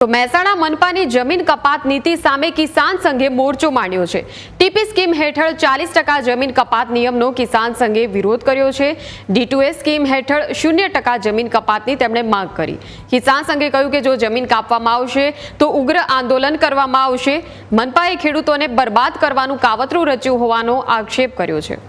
તો મહેસાણા મનપાની જમીન કપાત નીતિ સામે કિસાન સંઘે મોરચો માંડ્યો છે। ટીપી સ્કીમ હેઠળ 40% જમીન કપાત નિયમનો કિસાન સંઘે વિરોધ કર્યો છે। D2A સ્કીમ હેઠળ 0% જમીન કપાતની તેમણે માંગ કરી। કિસાન સંઘે કહ્યું કે જો જમીન કાપવામાં આવશે તો ઉગ્ર આંદોલન કરવામાં આવશે। મનપાએ ખેડૂતોને બરબાદ કરવાનું કાવતરું રચ્યું હોવાનો આક્ષેપ કર્યો છે।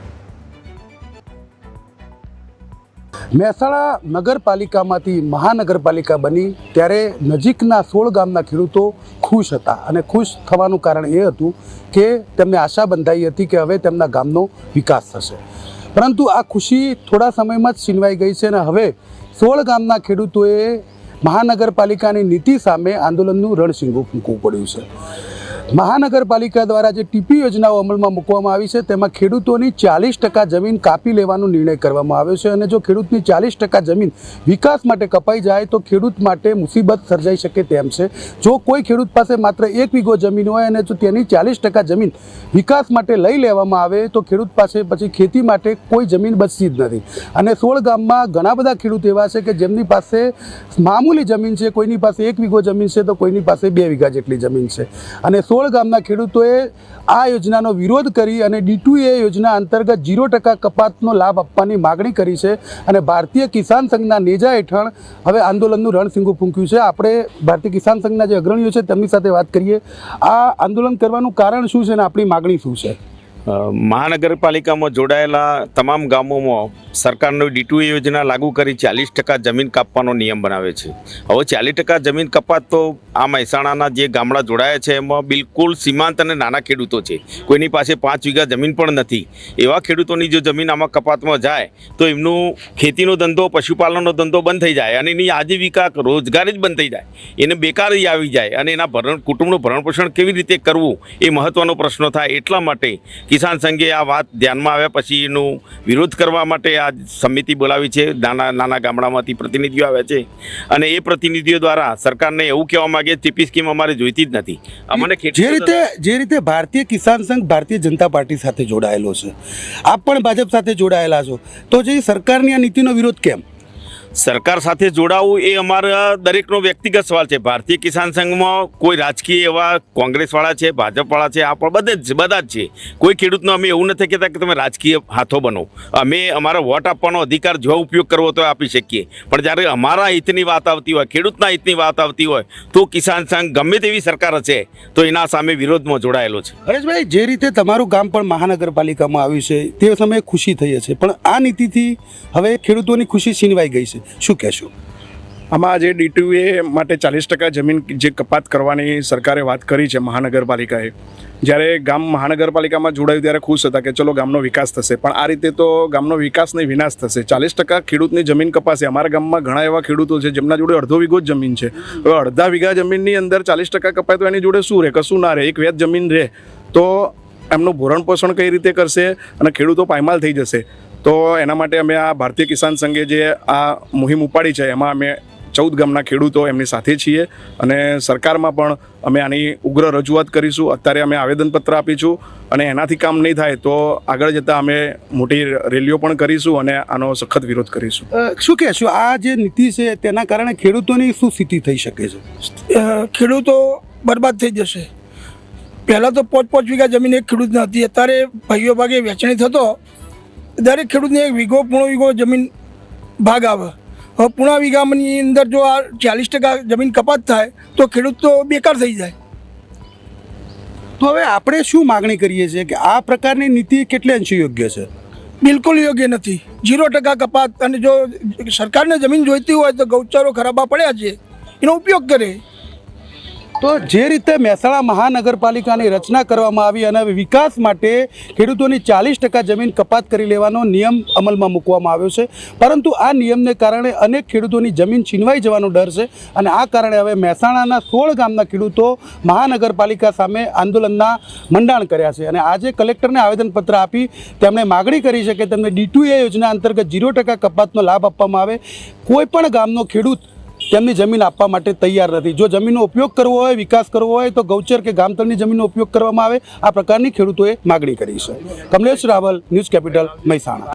મહેસાણા નગરપાલિકામાંથી મહાનગરપાલિકા બની ત્યારે નજીકના 16 ગામના ખેડૂતો ખુશ હતા અને ખુશ થવાનું કારણ એ હતું કે તેમને આશા બંધાઈ હતી કે હવે તેમના ગામનો વિકાસ થશે, પરંતુ આ ખુશી થોડા સમયમાં જ છીનવાઈ ગઈ છે અને હવે 16 ગામના ખેડૂતોએ મહાનગરપાલિકાની નીતિ સામે આંદોલનનું રણશીંગું ફૂંકવું પડ્યું છે। મહાનગરપાલિકા દ્વારા જે ટીપી યોજનાઓ અમલમાં મૂકવામાં આવી છે તેમાં ખેડૂતોની 40% જમીન કાપી લેવાનો નિર્ણય કરવામાં આવ્યો છે અને જો ખેડૂતની 40% જમીન વિકાસ માટે કપાઈ જાય તો ખેડૂત માટે મુસીબત સર્જાઈ શકે તેમ છે। જો કોઈ ખેડૂત પાસે માત્ર 1 વીઘો જમીન હોય અને જો તેની 40% જમીન વિકાસ માટે લઈ લેવામાં આવે તો ખેડૂત પાસે પછી ખેતી માટે કોઈ જમીન બચતી જ નથી અને 16 ગામમાં ઘણા બધા ખેડૂત એવા છે કે જેમની પાસે મામૂલી જમીન છે, કોઈની પાસે 1 વીઘો જમીન છે તો કોઈની પાસે 2 વીઘા જેટલી જમીન છે અને 16 ગામના ખેડૂતોએ આ યોજનાનો વિરોધ કરી અને D2A યોજના અંતર્ગત 0% કપાતનો લાભ આપવાની માગણી કરી છે અને ભારતીય કિસાન સંઘના નેજા હેઠળ હવે આંદોલનનું રણશીંગું ફૂંક્યું છે। આપણે ભારતીય કિસાન સંઘના જે અગ્રણીઓ છે તેમની સાથે વાત કરીએ। આ આંદોલન કરવાનું કારણ શું છે અને આપણી માગણી શું છે? મહાનગરપાલિકામાં જોડાયેલા તમામ ગામોમાં સરકારનો D2A યોજના લાગુ કરી 40% જમીન કાપવાનો નિયમ બનાવે છે। હવે 40% જમીન કપાત તો આ મહેસાણાના જે ગામડા જોડાયા છે એમાં બિલકુલ સીમાંત અને નાના ખેડૂતો છે, કોઈની પાસે 5 વીઘા જમીન પણ નથી। એવા ખેડૂતોની જો જમીન આમાં કપાતમાં જાય તો એમનું ખેતીનો ધંધો, પશુપાલનનો ધંધો બંધ થઈ જાય અને એની આજીવિકા રોજગારી જ બંધ થઈ જાય, એને બેકારી આવી જાય અને એના કુટુંબનું ભરણપોષણ કેવી રીતે કરવું એ મહત્ત્વનો પ્રશ્ન થાય। એટલા માટે કિસાન સંઘે આ વાત ધ્યાનમાં આવ્યા પછી એનું વિરોધ કરવા માટે આ સમિતિ બોલાવી છે। નાના ગામડામાંથી પ્રતિનિધિઓ આવ્યા છે અને એ પ્રતિનિધિઓ દ્વારા સરકારને એવું કહેવા માગે ટીપી સ્કીમ અમારે જોઈતી જ નથી। અમને જે રીતે ભારતીય કિસાન સંઘ ભારતીય જનતા પાર્ટી સાથે જોડાયેલો છે, આપ પણ ભાજપ સાથે જોડાયેલા છો, તો જે સરકારની આ નીતિનો વિરોધ કેમ? સરકાર સાથે જોડાવું એ અમારા દરેકનો વ્યક્તિગત સવાલ છે। ભારતીય કિસાન સંઘમાં કોઈ રાજકીય એવા કોંગ્રેસવાળા છે, ભાજપવાળા છે, આ પણ બધા જ છે। કોઈ ખેડૂતનો અમે એવું નથી કહેતા કે તમે રાજકીય હાથો બનો, અમે અમારા વોટ આપવાનો અધિકાર જો ઉપયોગ કરવો તો આપી શકીએ, પણ જ્યારે અમારા હિતની વાત આવતી હોય, ખેડૂતના હિતની વાત આવતી હોય તો કિસાન સંઘ ગમે તેવી સરકાર હશે તો એના સામે વિરોધમાં જોડાયેલો છે। હરેશભાઈ, જે રીતે તમારું ગામ પણ મહાનગરપાલિકામાં આવ્યું છે તે સમયે ખુશી થઈ છે, પણ આ નીતિથી હવે ખેડૂતોની ખુશી છીનવાઈ ગઈ છે, શું કહેશો? આમાં જે D2A માટે 40% જમીન જે કપાત કરવાની સરકારે વાત કરી છે મહાનગરપાલિકાએ, જ્યારે ગામ મહાનગરપાલિકામાં જોડાયું ત્યારે ખુશ હતા કે ચલો ગામનો વિકાસ થશે, પણ આ રીતે તો ગામનો વિકાસ નહીં વિનાશ થશે। 40% ખેડૂતની જમીન કપાશે। અમારા ગામમાં ઘણા એવા ખેડૂતો છે જેમના જોડે અડધો વીઘો જ જમીન છે, હવે અડધા વીઘા જમીનની અંદર 40% કપાય તો એની જોડે શું રહે? કશું ના રહે। એક વેચ જમીન રહે તો એમનું ભરણ પોષણ કઈ રીતે કરશે અને ખેડૂતો પાયમાલ થઈ જશે। તો એના માટે અમે આ ભારતીય કિસાન સંઘે જે આ મુહિમ ઉપાડી છે એમાં અમે 14 ગામના ખેડૂતો એમની સાથે છીએ અને સરકારમાં પણ અમે આની ઉગ્ર રજૂઆત કરીશું। અત્યારે અમે આવેદનપત્ર આપીશું અને એનાથી કામ નહીં થાય તો આગળ જતાં અમે મોટી રેલીઓ પણ કરીશું અને આનો સખત વિરોધ કરીશું। શું કહેશો, આ જે નીતિ છે તેના કારણે ખેડૂતોની શું સ્થિતિ થઈ શકે છે? ખેડૂતો બરબાદ થઈ જશે। પહેલાં તો 5 વીઘા જમીન એક ખેડૂતને હતી, અત્યારે ભાઈઓ ભાગે વેચણી થતો દરેક ખેડૂતને 1 વીઘો, પૂણો વીઘો જમીન ભાગ આવે। હવે પૂણા વીઘાની અંદર જો આ 40% જમીન કપાત થાય તો ખેડૂત તો બેકાર થઈ જાય। તો હવે આપણે શું માગણી કરીએ છીએ કે આ પ્રકારની નીતિ કેટલે અંશે યોગ્ય છે? બિલકુલ યોગ્ય નથી। 0% કપાત, અને જો સરકારને જમીન જોઈતી હોય તો ગૌચરો ખરાબા પડ્યા છે એનો ઉપયોગ કરે। તો જે રીતે મહેસાણા મહાનગરપાલિકાની રચના કરવામાં આવી અને વિકાસ માટે ખેડૂતોની 40% જમીન કપાત કરી લેવાનો નિયમ અમલમાં મૂકવામાં આવ્યો છે, પરંતુ આ નિયમને કારણે અનેક ખેડૂતોની જમીન છીનવાઈ જવાનો ડર છે અને આ કારણે હવે મહેસાણાના 16 ગામના ખેડૂતો મહાનગરપાલિકા સામે આંદોલનના મંડાણ કર્યા છે અને આજે કલેક્ટરને આવેદનપત્ર આપી તેમણે માગણી કરી છે કે તેમને D2A યોજના અંતર્ગત 0% કપાતનો લાભ આપવામાં આવે। કોઈ પણ ગામનો ખેડૂત તેમની જમીન આપવા માટે તૈયાર નથી। જો જમીનનો ઉપયોગ કરવો હોય, વિકાસ કરવો હોય તો ગૌચર કે ગામતળની જમીનનો ઉપયોગ કરવામાં આવે, આ પ્રકારની ખેડૂતોએ માગણી કરી છે। Kamlesh Raval, News Capital, Mehsana.